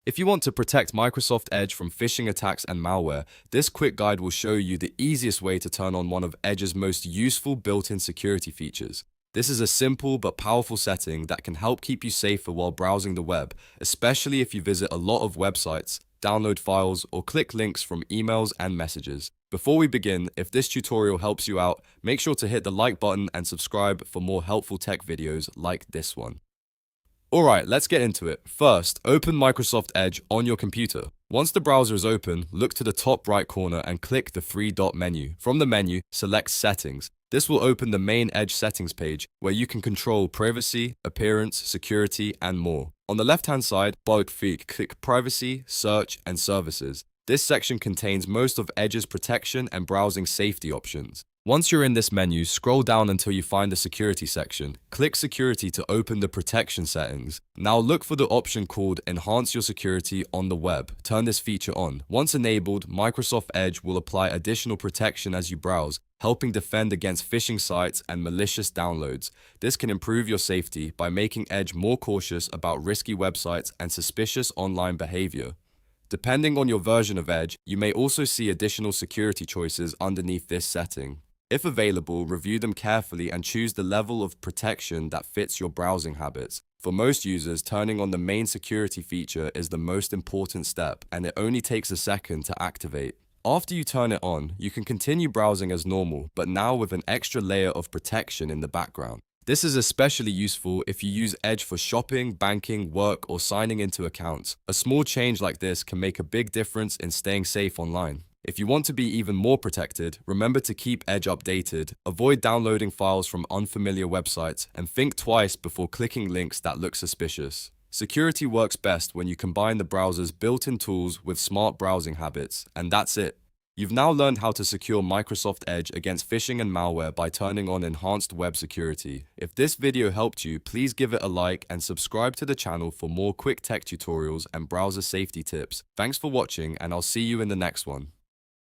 If you want to protect Microsoft Edge from phishing attacks and malware, this quick guide will show you the easiest way to turn on one of Edge's most useful built-in security features. This is a simple but powerful setting that can help keep you safer while browsing the web, especially if you visit a lot of websites, download files, or click links from emails and messages. Before we begin, if this tutorial helps you out, make sure to hit the like button and subscribe for more helpful tech videos like this one. Alright, let's get into it. First, open Microsoft Edge on your computer. Once the browser is open, look to the top right corner and click the three-dot menu. From the menu, select Settings. This will open the main Edge settings page, where you can control privacy, appearance, security, and more. On the left-hand side, click Privacy, Search, and Services. This section contains most of Edge's protection and browsing safety options. Once you're in this menu, scroll down until you find the Security section. Click Security to open the protection settings. Now look for the option called Enhance Your Security on the web. Turn this feature on. Once enabled, Microsoft Edge will apply additional protection as you browse, helping defend against phishing sites and malicious downloads. This can improve your safety by making Edge more cautious about risky websites and suspicious online behavior. Depending on your version of Edge, you may also see additional security choices underneath this setting. If available, review them carefully and choose the level of protection that fits your browsing habits. For most users, turning on the main security feature is the most important step, and it only takes a second to activate. After you turn it on, you can continue browsing as normal, but now with an extra layer of protection in the background. This is especially useful if you use Edge for shopping, banking, work, or signing into accounts. A small change like this can make a big difference in staying safe online. If you want to be even more protected, remember to keep Edge updated, avoid downloading files from unfamiliar websites, and think twice before clicking links that look suspicious. Security works best when you combine the browser's built-in tools with smart browsing habits, and that's it. You've now learned how to secure Microsoft Edge against phishing and malware by turning on enhanced web security. If this video helped you, please give it a like and subscribe to the channel for more quick tech tutorials and browser safety tips. Thanks for watching, and I'll see you in the next one.